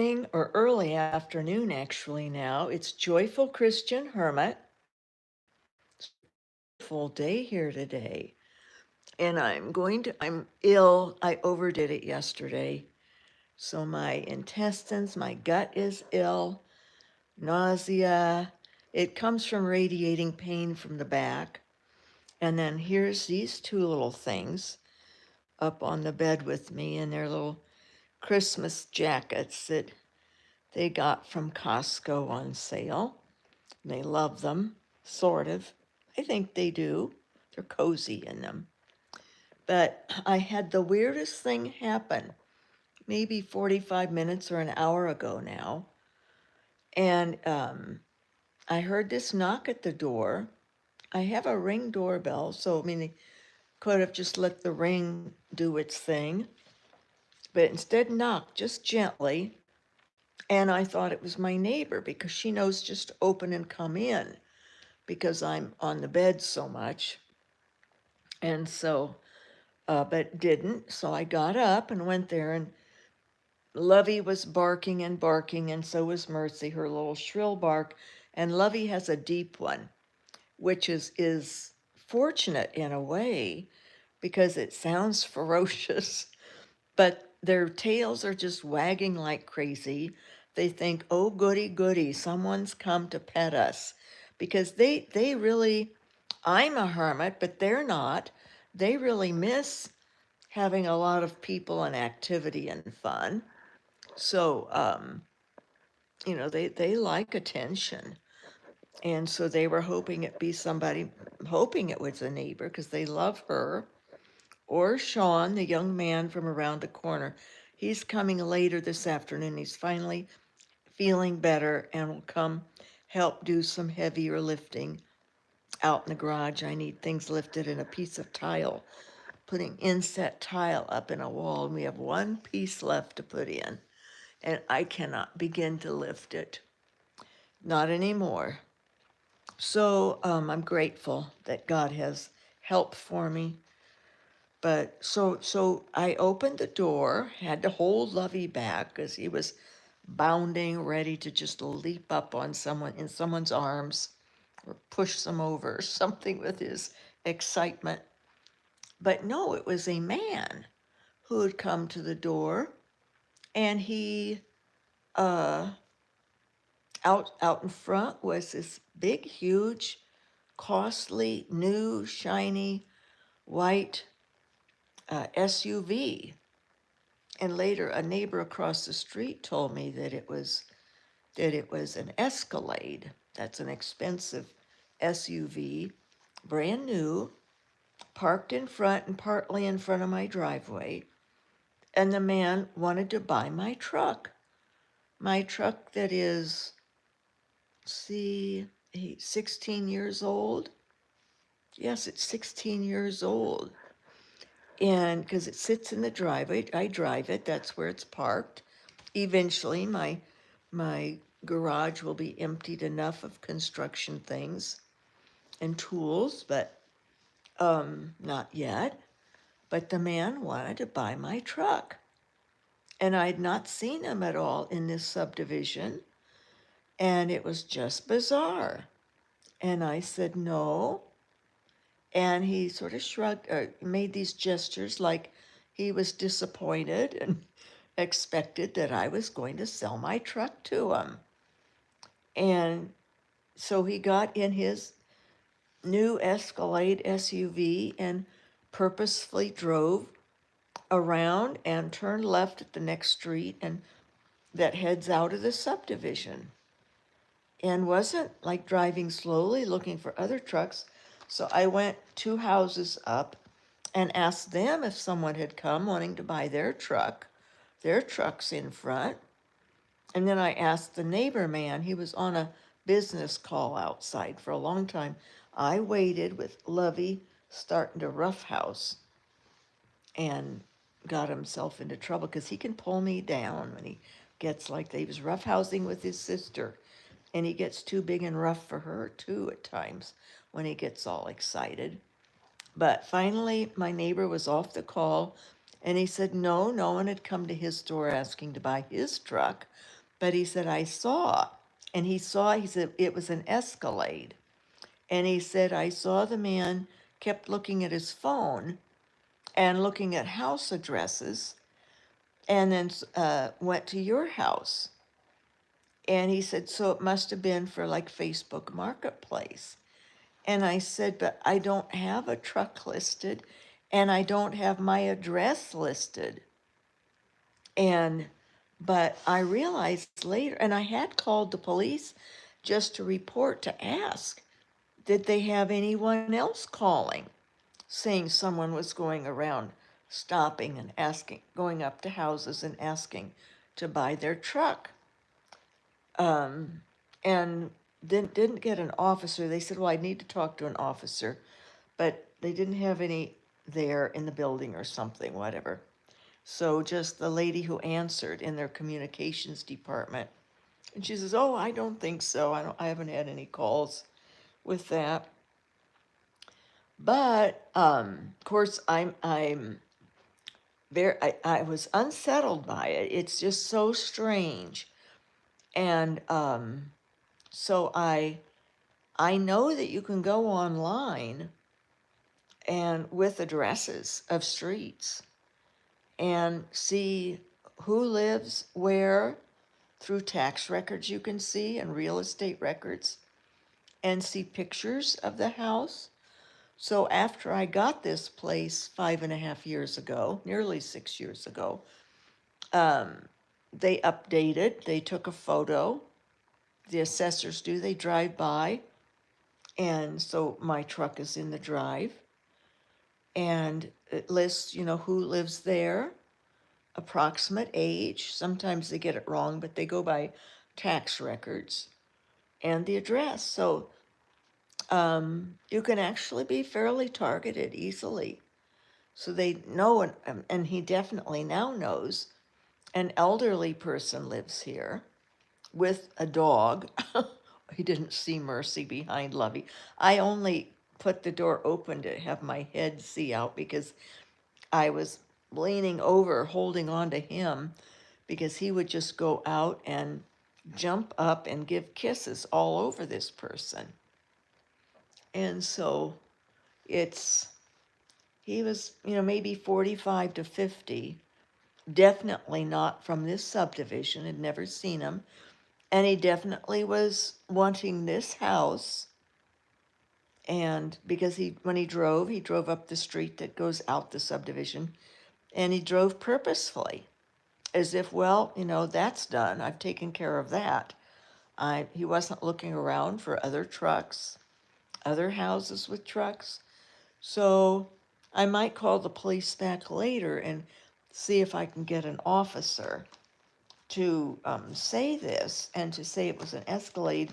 morning or early afternoon, actually, now. It's Joyful Christian Hermit. Full day here today. And I'm ill. I overdid it yesterday. So my intestines, my gut is ill, nausea. It comes from radiating pain from the back. And then here's these two little things up on the bed with me in their little Christmas jackets that they got from Costco on sale. They love them, sort of. I think they do. They're cozy in them. But I had the weirdest thing happen maybe 45 minutes or an hour ago now. And I heard this knock at the door. I have a Ring doorbell, so I mean, they could have just let the Ring do its thing, but instead knocked just gently. And I thought it was my neighbor because she knows just to open and come in because I'm on the bed so much. And so, but didn't. So I got up and went there, and Lovey was barking and barking, and so was Mercy, her little shrill bark. And Lovey has a deep one, which is fortunate in a way because it sounds ferocious, but their tails are just wagging like crazy. They think, oh, goody, goody, someone's come to pet us. Because they really, I'm a hermit, but they're not. They really miss having a lot of people and activity and fun. So, they like attention. And so they were hoping it be somebody, hoping it was a neighbor because they love her. Or Sean, the young man from around the corner. He's coming later this afternoon. He's finally feeling better and will come help do some heavier lifting out in the garage. I need things lifted in a piece of tile, putting inset tile up in a wall, and we have one piece left to put in, and I cannot begin to lift it. Not anymore. So I'm grateful that God has help for me. But so I opened the door, had to hold Lovey back because he was bounding, ready to just leap up on someone in someone's arms or push them over or something with his excitement. But no, it was a man who had come to the door, and he uh out in front was this big, huge, costly, new, shiny, white SUV. And later, a neighbor across the street told me that it was an Escalade. That's an expensive SUV, brand new, parked in front and partly in front of my driveway. And the man wanted to buy my truck. My truck that is, see, 16 years old. Yes, it's 16 years old. And because it sits in the driveway, I drive it, that's where it's parked. Eventually, my garage will be emptied enough of construction things and tools, but not yet. But the man wanted to buy my truck. And I'd not seen him at all in this subdivision. And it was just bizarre. And I said, no. And he sort of shrugged, made these gestures like he was disappointed and expected that I was going to sell my truck to him. And so he got in his new Escalade SUV and purposefully drove around and turned left at the next street and that heads out of the subdivision, and wasn't like driving slowly looking for other trucks. So I went 2 houses up and asked them if someone had come wanting to buy their truck. Their truck's in front. And then I asked the neighbor man, he was on a business call outside for a long time. I waited with Lovey starting to roughhouse and got himself into trouble because he can pull me down when he gets like that. He was roughhousing with his sister, and he gets too big and rough for her too at times when he gets all excited. But finally, my neighbor was off the call, And he said, no, no one had come to his store asking to buy his truck. But he said, I saw. And he said, it was an Escalade. And he said, I saw the man kept looking at his phone and looking at house addresses and then went to your house. And he said, so it must have been for like Facebook Marketplace. And I said, but I don't have a truck listed and I don't have my address listed. And, but I realized later, and I had called the police just to report to ask, did they have anyone else calling, saying someone was going around stopping and asking, going up to houses and asking to buy their truck. And didn't get an officer. They said, well, I need to talk to an officer, but they didn't have any there in the building or something, whatever. So just the lady who answered in their communications department. And she says, oh, I don't think so. I haven't had any calls with that. But of course, I'm very, I was unsettled by it. It's just so strange. And so I know that you can go online and with addresses of streets and see who lives where through tax records you can see and real estate records and see pictures of the house. So after I got this place 5.5 years ago, nearly 6 years ago, they updated, they took a photo, the assessors do, they drive by, and so my truck is in the drive, and it lists, who lives there, approximate age, sometimes they get it wrong, but they go by tax records, and the address. So you can actually be fairly targeted easily. So they know, and he definitely now knows an elderly person lives here with a dog. He didn't see Mercy behind Lovey. I only put the door open to have my head see out because I was leaning over, holding on to him, because he would just go out and jump up and give kisses all over this person. And so it's, he was, maybe 45 to 50, definitely not from this subdivision, had never seen him. And he definitely was wanting this house. And because when he drove up the street that goes out the subdivision, and he drove purposefully, as if, well, that's done. I've taken care of that. He wasn't looking around for other trucks, other houses with trucks. So I might call the police back later and see if I can get an officer to say this and to say it was an Escalade,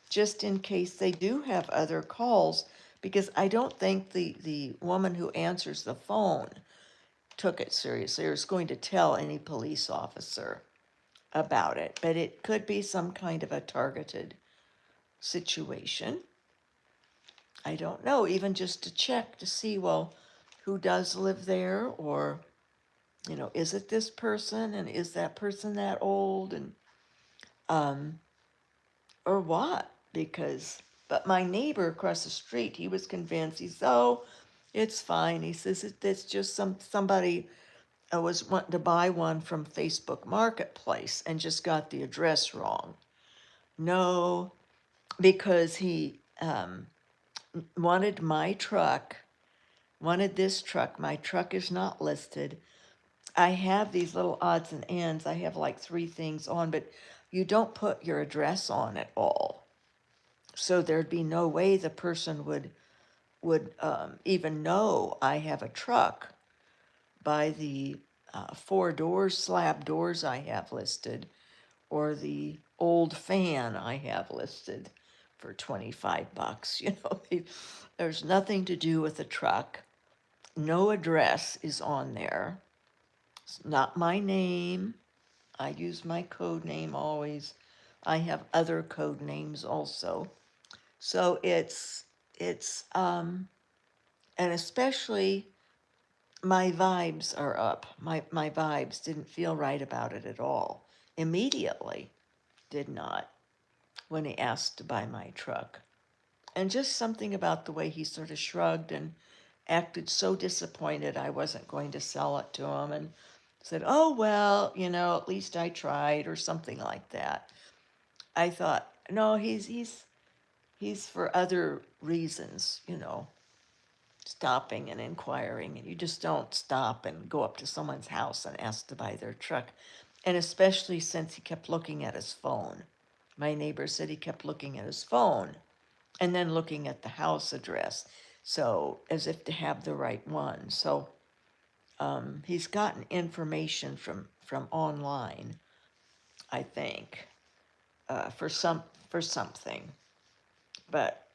just in case they do have other calls, because I don't think the woman who answers the phone took it seriously or is going to tell any police officer about it. But it could be some kind of a targeted situation. I don't know, even just to check to see, well, who does live there, or, is it this person, and is that person that old, and or what? Because, but my neighbor across the street, he was convinced. He said, oh, it's fine. He says it's just somebody was wanting to buy one from Facebook Marketplace and just got the address wrong. No, because he wanted my truck, wanted this truck. My truck is not listed. I have these little odds and ends. I have like 3 things on, but you don't put your address on at all. So there'd be no way the person would even know I have a truck by the 4 doors, slab doors I have listed, or the old fan I have listed for $25. There's nothing to do with the truck. No address is on there. It's not my name. I use my code name always. I have other code names also. So it's and especially my vibes are up. My vibes didn't feel right about it at all. Immediately, did not, when he asked to buy my truck. And just something about the way he sort of shrugged and acted so disappointed I wasn't going to sell it to him, and said, "Oh, well, at least I tried," or something like that. I thought, no, he's for other reasons, stopping and inquiring, and you just don't stop and go up to someone's house and ask to buy their truck. And especially since he kept looking at his phone. My neighbor said he kept looking at his phone and then looking at the house address, so as if to have the right one. So he's gotten information from online, I think, for something. But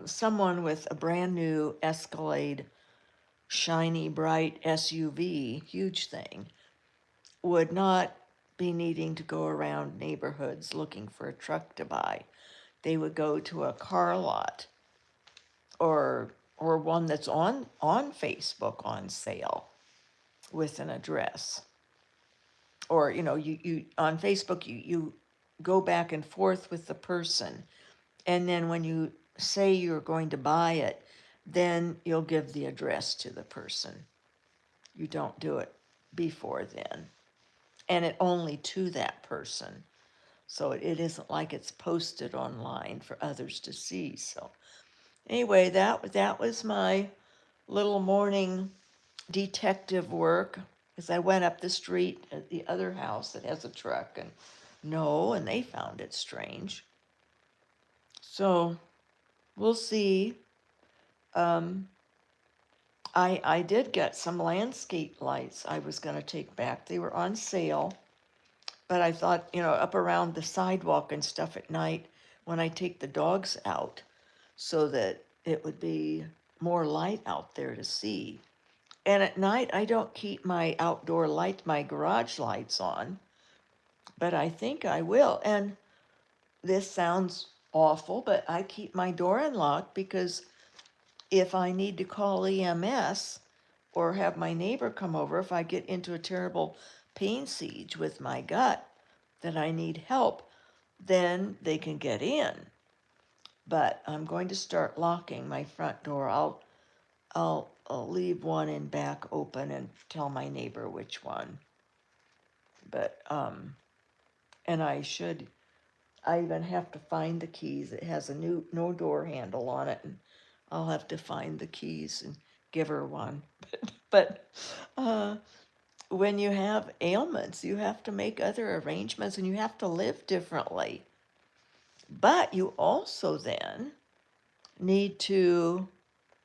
someone with a brand new Escalade, shiny, bright SUV, huge thing, would not be needing to go around neighborhoods looking for a truck to buy. They would go to a car lot, or one that's on Facebook on sale with an address. Or you on Facebook, you go back and forth with the person, and then when you say you're going to buy it, then you'll give the address to the person. You don't do it before then, and it only to that person. So it isn't like it's posted online for others to see. So anyway, that was my little morning detective work, as I went up the street at the other house that has a truck, and no, and they found it strange. So we'll see. Um, I did get some landscape lights I was going to take back. They were on sale, but I thought, up around the sidewalk and stuff at night when I take the dogs out, so that it would be more light out there to see. And at night, I don't keep my outdoor light, my garage lights on, but I think I will. And this sounds awful, but I keep my door unlocked because if I need to call EMS or have my neighbor come over, if I get into a terrible pain siege with my gut that I need help, then they can get in. But I'm going to start locking my front door. I'll leave one in back open and tell my neighbor which one. But and I even have to find the keys. It has a new no door handle on it, and I'll have to find the keys and give her one. But uh, when you have ailments, you have to make other arrangements and you have to live differently. But you also then need to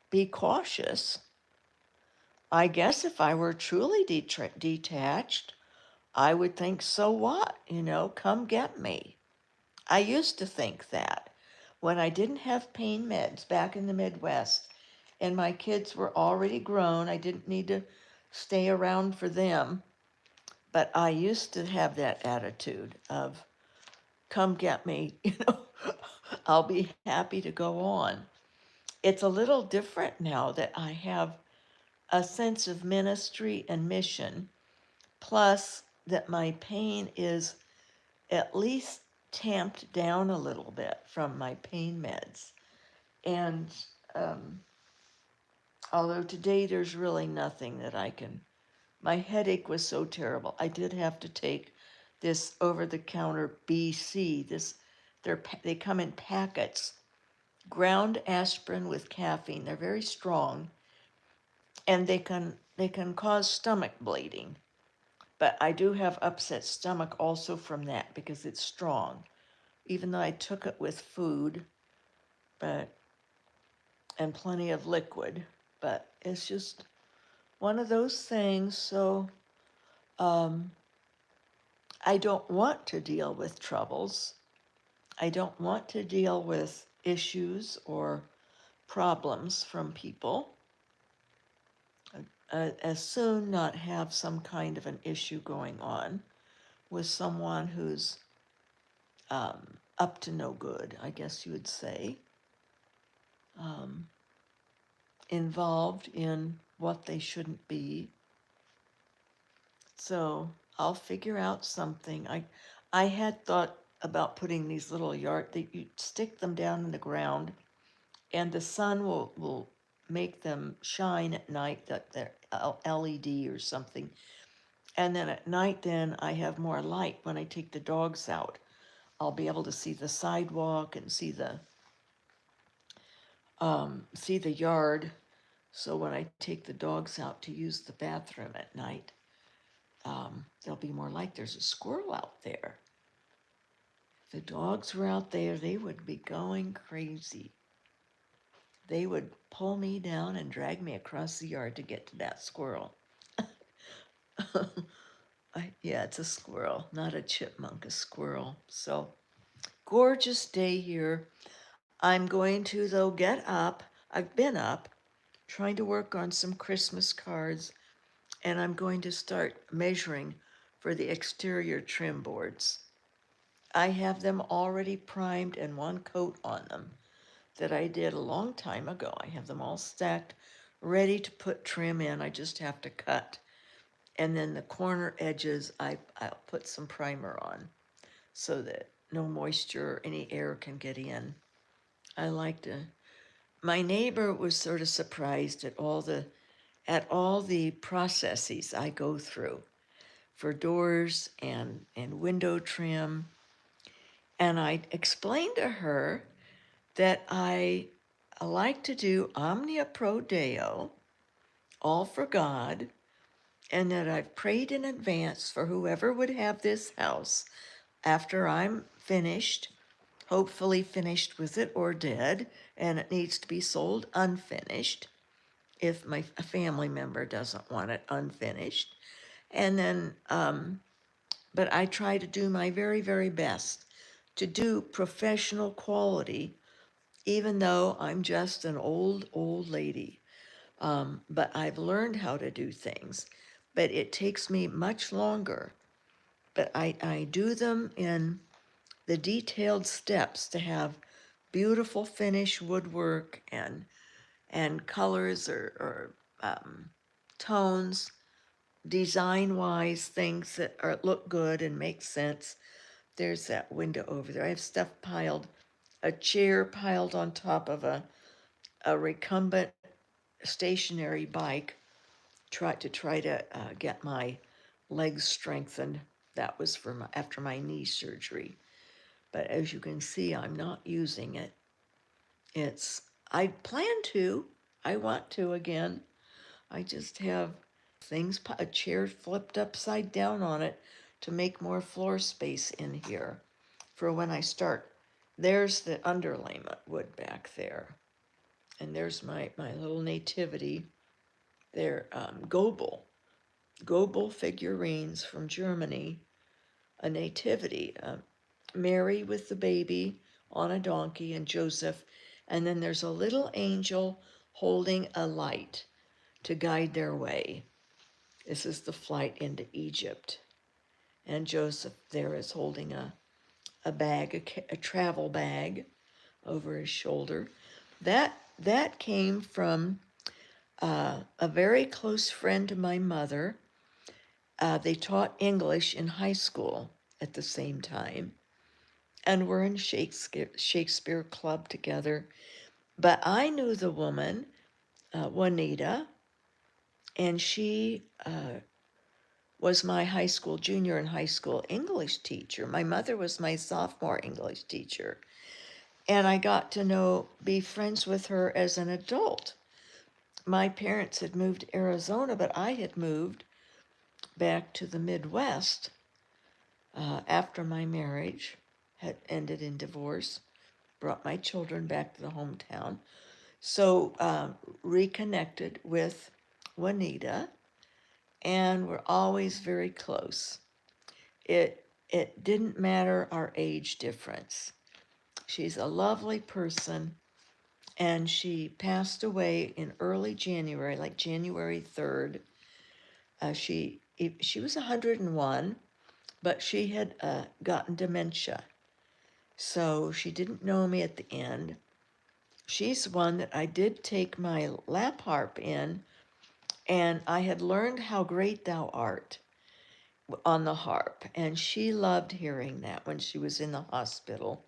be cautious. I guess if I were truly detached, I would think, so what? Come get me. I used to think that when I didn't have pain meds back in the Midwest and my kids were already grown, I didn't need to stay around for them. But I used to have that attitude of, come get me, I'll be happy to go on. It's a little different now that I have a sense of ministry and mission, plus that my pain is at least tamped down a little bit from my pain meds. And um, although today there's really nothing that I can, my headache was so terrible. I did have to take this over-the-counter BC. They come in packets, ground aspirin with caffeine. They're very strong, and they can cause stomach bleeding. But I do have upset stomach also from that because it's strong. Even though I took it with food, but and plenty of liquid, but it's just one of those things. So um, I don't want to deal with troubles. I don't want to deal with issues or problems from people. As soon not have some kind of an issue going on with someone who's up to no good, I guess you would say, involved in what they shouldn't be. So I'll figure out something. I had thought about putting these little that you stick them down in the ground, and the sun will make them shine at night, that they're LED or something. And then at night, then I have more light when I take the dogs out. I'll be able to see the sidewalk and see the yard. So when I take the dogs out to use the bathroom at night, there'll be more light. There's a squirrel out there. If the dogs were out there, they would be going crazy. They would pull me down and drag me across the yard to get to that squirrel. Yeah, it's a squirrel, not a chipmunk, a squirrel. So gorgeous day here. I'm going to, though, get up. I've been up trying to work on some Christmas cards, and I'm going to start measuring for the exterior trim boards. I have them already primed and one coat on them that I did a long time ago. I have them all stacked, ready to put trim in. I just have to cut. And then the corner edges, I'll put some primer on so that no moisture or any air can get in. I like to. My neighbor was sort of surprised at all the processes I go through for doors and window trim. And I explained to her that I like to do Omnia Pro Deo, all for God, and that I've prayed in advance for whoever would have this house after I'm finished, hopefully finished with it or dead, and it needs to be sold unfinished if a family member doesn't want it unfinished. And then, but I try to do my very, very best to do professional quality, even though I'm just an old lady. But I've learned how to do things, but it takes me much longer. But I do them in the detailed steps to have beautiful finish woodwork and colors or tones, design wise things that look good and make sense. There's that window over there. I have stuff piled, a chair piled on top of a recumbent stationary bike, try to get my legs strengthened. That was after my knee surgery. But as you can see, I'm not using it. It's, I plan to, I want to again. I just have things, a chair flipped upside down on it to make more floor space in here for when I start. There's the underlayment wood back there. And there's my little nativity. They're Goebel figurines from Germany, a nativity, Mary with the baby on a donkey and Joseph. And then there's a little angel holding a light to guide their way. This is the flight into Egypt. And Joseph there is holding a bag, a travel bag over his shoulder. That came from a very close friend to my mother. They taught English in high school at the same time and were in Shakespeare Club together. But I knew the woman, Juanita, and she was my junior and high school English teacher. My mother was my sophomore English teacher. And I got to be friends with her as an adult. My parents had moved to Arizona, but I had moved back to the Midwest after my marriage had ended in divorce, brought my children back to the hometown. So reconnected with Juanita, and we're always very close. It didn't matter our age difference. She's a lovely person, and she passed away in early January, like January 3rd. She was 101, but she had gotten dementia. So she didn't know me at the end. She's one that I did take my lap harp in And I had learned How Great Thou Art on the harp, and she loved hearing that when she was in the hospital.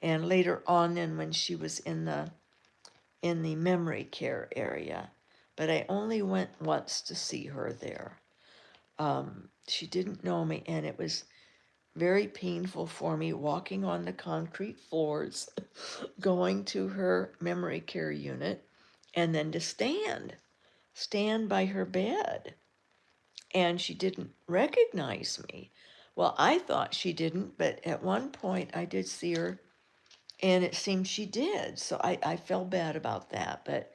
And later on, then when she was in the memory care area, but I only went once to see her there. She didn't know me, and it was very painful for me walking on the concrete floors, going to her memory care unit, and then to stand by her bed. And she didn't recognize me. Well, I thought she didn't, but at one point I did see her, and it seemed she did. So I felt bad about that. But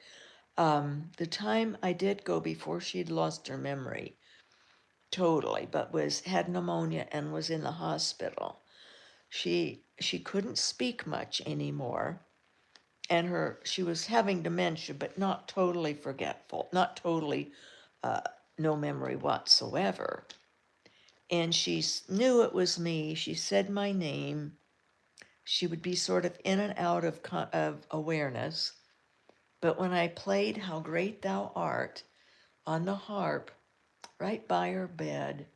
the time I did go before she'd lost her memory totally, but was had pneumonia and was in the hospital. She couldn't speak much anymore, and she was having dementia, but not totally forgetful, not totally uh, no memory whatsoever. And she knew it was me. She said my name. She would be sort of in and out of awareness. But when I played How Great Thou Art on the harp right by her bed,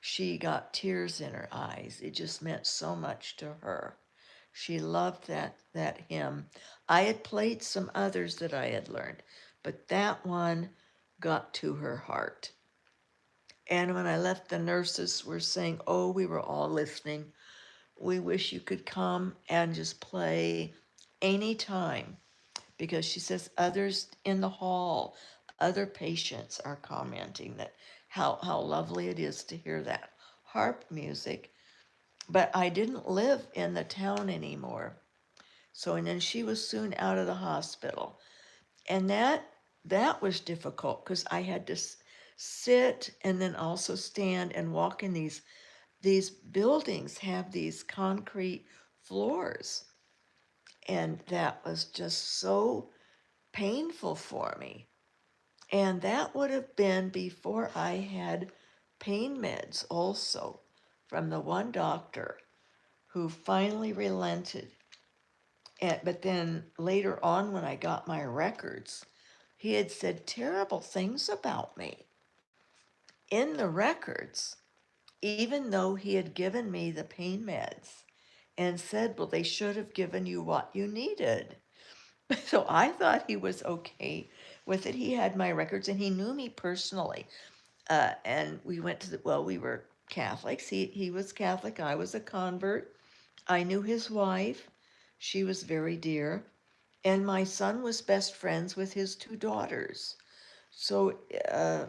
she got tears in her eyes. It just meant so much to her. She loved that hymn. I had played some others that I had learned, but that one got to her heart. And when I left, the nurses were saying, "Oh, we were all listening. We wish you could come and just play anytime," because she says others in the hall, other patients are commenting that how lovely it is to hear that harp music. But I didn't live in the town anymore. So, and then she was soon out of the hospital. And that was difficult because I had to sit and then also stand and walk in these buildings have these concrete floors. And that was just so painful for me. And that would have been before I had pain meds also from the one doctor who finally relented. But then later on, when I got my records, he had said terrible things about me in the records, even though he had given me the pain meds and said, well, they should have given you what you needed. So I thought he was okay with it. He had my records and he knew me personally. And we went to we were Catholics. He was Catholic. I was a convert. I knew his wife. She was very dear. And my son was best friends with his two daughters. So uh,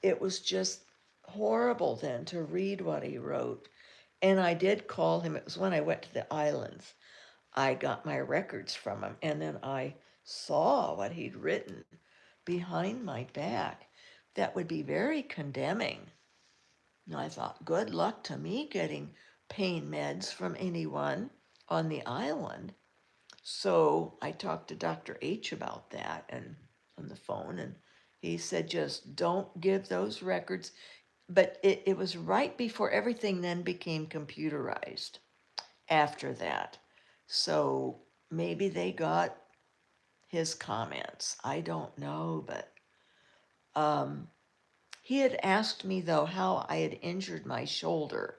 it was just horrible then to read what he wrote. And I did call him. It was when I went to the islands. I got my records from him, and then I saw what he'd written behind my back. That would be very condemning. And I thought, good luck to me getting pain meds from anyone on the island. So I talked to Dr. H about that and on the phone, and he said, just don't give those records. But it was right before everything then became computerized after that. So maybe they got his comments. I don't know, but um, he had asked me, though, how I had injured my shoulder,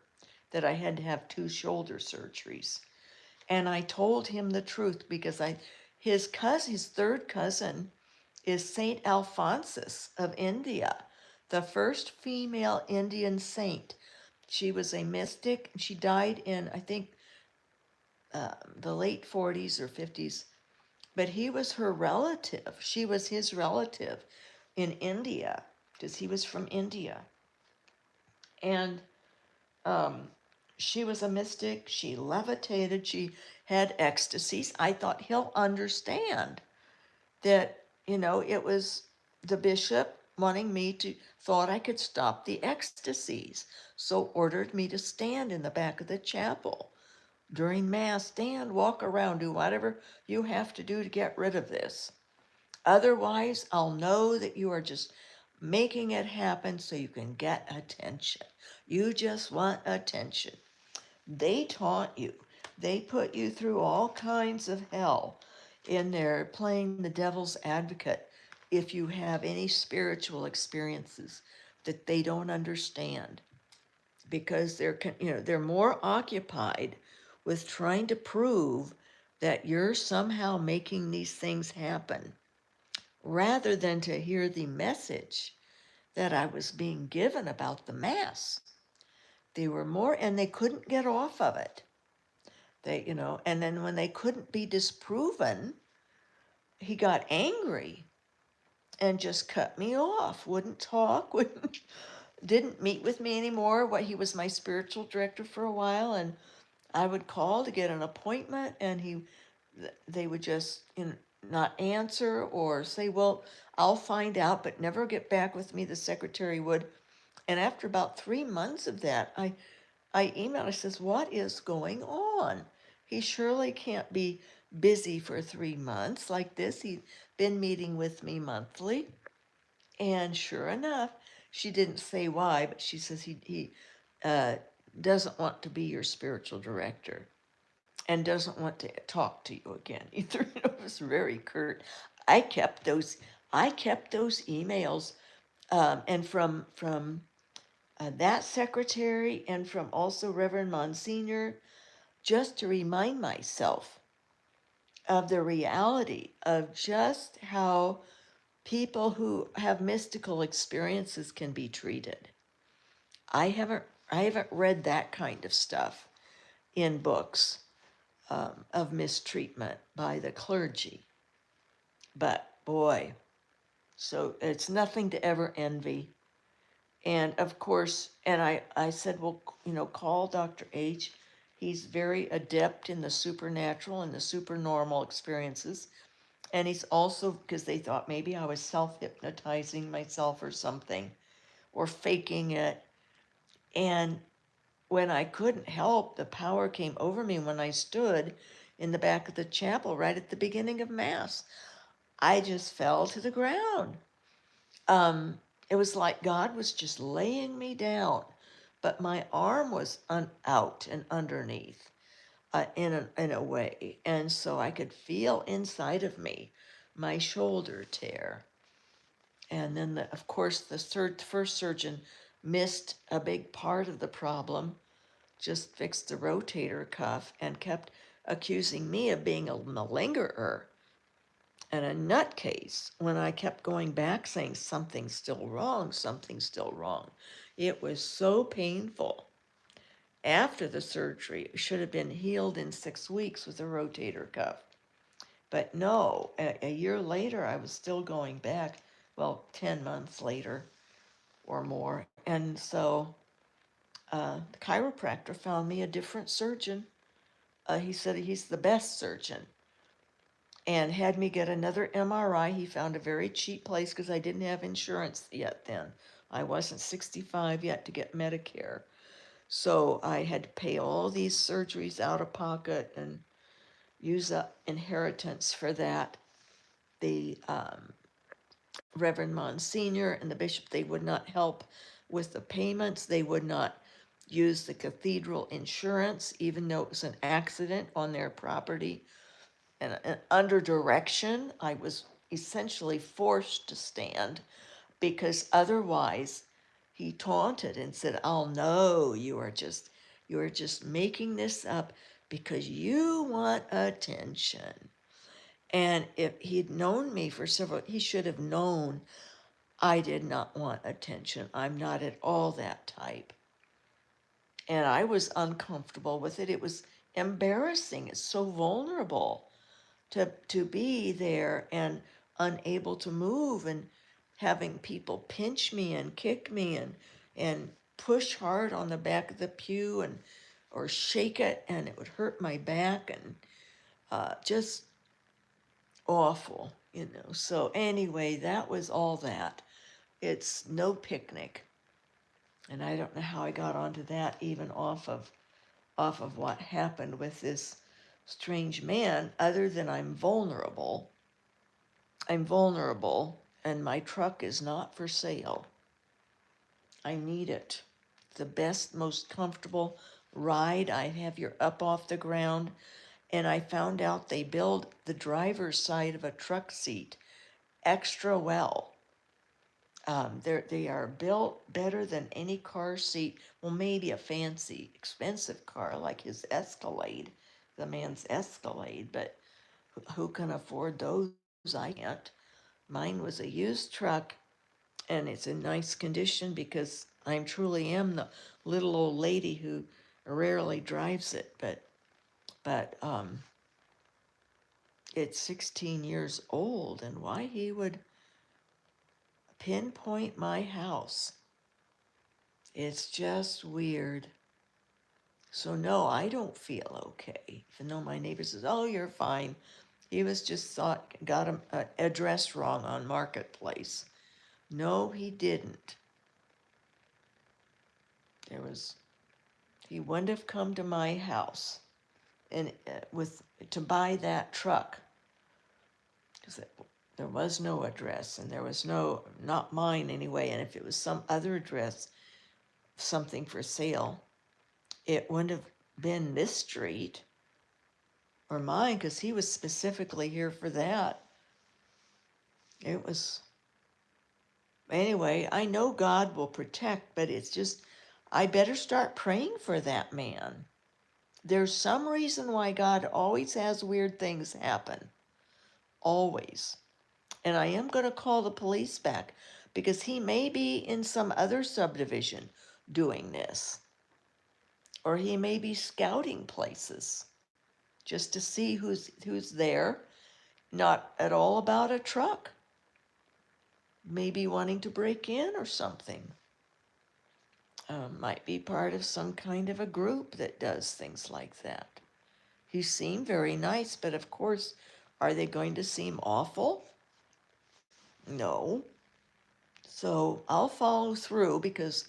that I had to have two shoulder surgeries. And I told him the truth because his third cousin is Saint Alphonsus of India, the first female Indian saint. She was a mystic. She died in, I think, the late 40s or 50s, but he was her relative. She was his relative in India because he was from India. And um, she was a mystic. She levitated. She had ecstasies. I thought he'll understand that, it was the bishop wanting me to, thought I could stop the ecstasies. So ordered me to stand in the back of the chapel during Mass. Stand, walk around, do whatever you have to do to get rid of this. Otherwise, I'll know that you are just making it happen so you can get attention. You just want attention. They taught you. They put you through all kinds of hell in there playing the devil's advocate if you have any spiritual experiences that they don't understand, because they're more occupied with trying to prove that you're somehow making these things happen rather than to hear the message that I was being given about the mass. They were more, and they couldn't get off of it. And then when they couldn't be disproven, he got angry and just cut me off, wouldn't talk, wouldn't, didn't meet with me anymore. What He was my spiritual director for a while, and I would call to get an appointment, and they would just not answer or say, "Well, I'll find out," but never get back with me. The secretary would, and after about 3 months of that, I emailed. I says, "What is going on? He surely can't be busy for 3 months like this. He's been meeting with me monthly." And sure enough, she didn't say why, but she says he uh, doesn't want to be your spiritual director and doesn't want to talk to you again either. It was very curt. I kept those. I kept those emails, and from that secretary and from also Reverend Monsignor, just to remind myself of the reality of just how people who have mystical experiences can be treated. I haven't read that kind of stuff in books of mistreatment by the clergy. But boy, so it's nothing to ever envy. And of course, and I said, well, call Dr. H. He's very adept in the supernatural and the supernormal experiences. And he's also, because they thought maybe I was self hypnotizing myself or something, or faking it. And when I couldn't help, the power came over me when I stood in the back of the chapel right at the beginning of Mass. I just fell to the ground. It was like God was just laying me down, but my arm was out and underneath in a way. And so I could feel inside of me my shoulder tear. And then, of course, the first surgeon missed a big part of the problem, just fixed the rotator cuff, and kept accusing me of being a malingerer and a nutcase when I kept going back saying something's still wrong, something's still wrong. It was so painful. After the surgery, it should have been healed in 6 weeks with a rotator cuff. But no, a year later, I was still going back, well, 10 months later or more. And so the chiropractor found me a different surgeon. He said he's the best surgeon and had me get another MRI. He found a very cheap place because I didn't have insurance yet then. I wasn't 65 yet to get Medicare. So I had to pay all these surgeries out of pocket and use up inheritance for that. The Reverend Monsignor and the bishop, they would not help with the payments. They would not use the cathedral insurance, even though it was an accident on their property. And under direction, I was essentially forced to stand because otherwise he taunted and said, "Oh no, you are just making this up because you want attention." And if he'd known me for he should have known I did not want attention. I'm not at all that type. And I was uncomfortable with it. It was embarrassing. It's so vulnerable to be there and unable to move and having people pinch me and kick me and push hard on the back of the pew and or shake it, and it would hurt my back, and just awful. So anyway, that was all that. It's no picnic. And I don't know how I got onto that, even off of what happened with this strange man, other than I'm vulnerable. I'm vulnerable, and my truck is not for sale. I need it. The best, most comfortable ride I have. You're up off the ground. And I found out they build the driver's side of a truck seat extra well. They are built better than any car seat. Well, maybe a fancy, expensive car like his Escalade, the man's Escalade, but who can afford those? I can't. Mine was a used truck, and it's in nice condition because I truly am the little old lady who rarely drives it, but it's 16 years old, and why he would pinpoint my house, it's just weird. So no, I don't feel okay, even though my neighbor says, "Oh, you're fine." He was just thought got him address wrong on Marketplace. No, he didn't. There was he wouldn't have come to my house and with to buy that truck because there was no address and there was no not mine anyway. And if it was some other address, something for sale, it wouldn't have been this street or mine because he was specifically here for that. It was anyway. I know God will protect, but it's just I better start praying for that man. There's some reason why God always has weird things happen. Always. And I am going to call the police back because he may be in some other subdivision doing this. Or he may be scouting places just to see who's there, not at all about a truck. Maybe wanting to break in or something. Might be part of some kind of a group that does things like that. He seemed very nice, but of course, are they going to seem awful? No. So I'll follow through because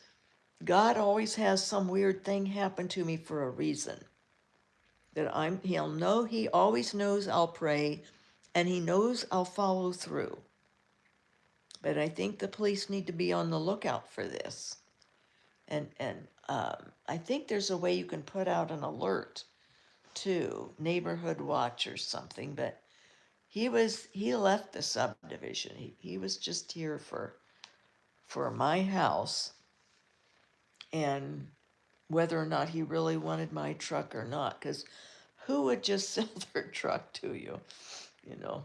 God always has some weird thing happen to me for a reason. He'll know, he always knows I'll pray and he knows I'll follow through. But I think the police need to be on the lookout for this. And I think there's a way you can put out an alert to neighborhood watch or something, but he left the subdivision. He was just here for my house, and whether or not he really wanted my truck or not, because who would just sell their truck to you? You know,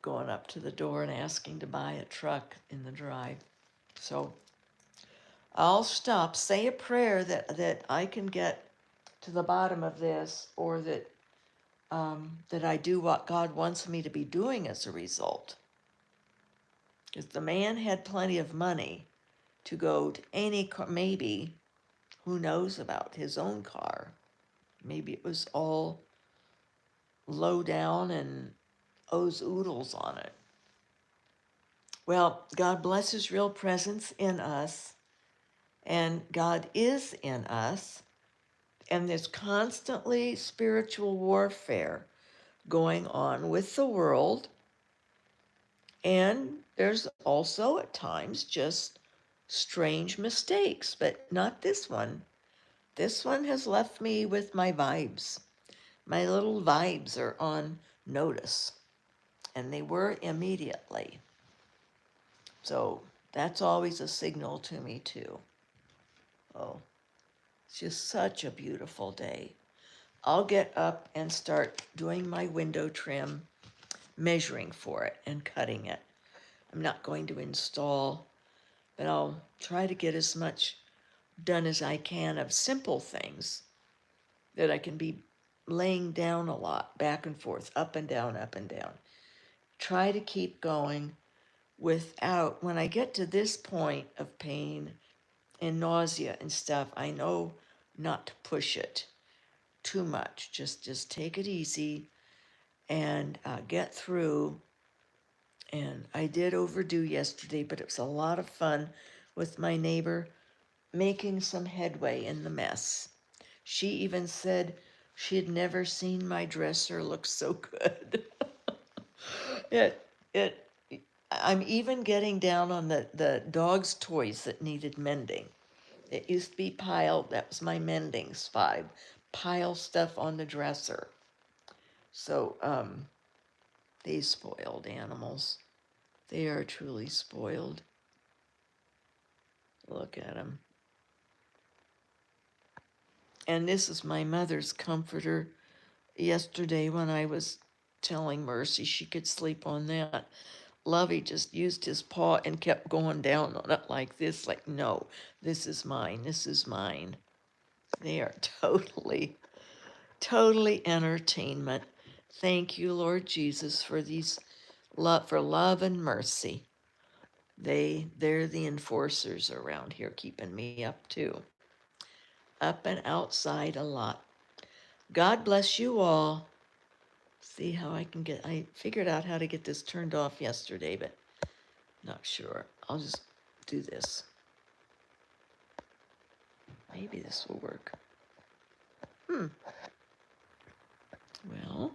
going up to the door and asking to buy a truck in the drive. So I'll stop, say a prayer that I can get to the bottom of this, or that I do what God wants me to be doing as a result. Because the man had plenty of money to go to any car, maybe, who knows about his own car. Maybe it was all low down and owes oodles on it. Well, God bless his real presence in us, and God is in us, and there's constantly spiritual warfare going on with the world, and there's also at times just strange mistakes, but not this one. This one has left me with my vibes. My little vibes are on notice, and they were immediately. So that's always a signal to me, too. Oh, it's just such a beautiful day. I'll get up and start doing my window trim, measuring for it and cutting it. I'm not going to install, but I'll try to get as much done as I can of simple things that I can be laying down a lot, back and forth, up and down, up and down. Try to keep going without, when I get to this point of pain and nausea and stuff, I know not to push it too much. Just take it easy and get through. And I did overdo yesterday, but it was a lot of fun with my neighbor making some headway in the mess. She even said she had never seen my dresser look so good. it it I'm even getting down on the dog's toys that needed mending. It used to be piled, that was my mending spot. Pile stuff on the dresser. So these spoiled animals. They are truly spoiled. Look at them. And this is my mother's comforter. Yesterday, when I was telling Mercy she could sleep on that, Lovey just used his paw and kept going down on it like this, like, no, this is mine, this is mine. They are totally entertainment. Thank you, Lord Jesus, for these love and mercy. They're the enforcers around here, keeping me up too. Up and outside a lot. God bless you all. See how I figured out how to get this turned off yesterday, but not sure. I'll just do this. Maybe this will work. Well,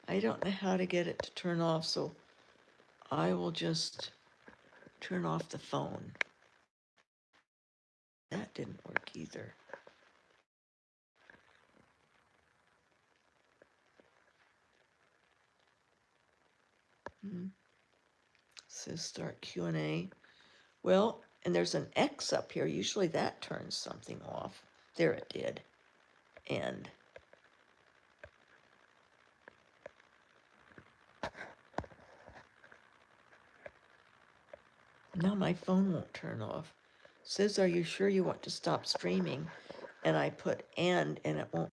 I don't know how to get it to turn off, so I will just turn off the phone. That didn't work either. Says start Q&A. Well, and there's an X up here. Usually that turns something off. There it did. End. Now my phone won't turn off. Says, are you sure you want to stop streaming? And I put end and it won't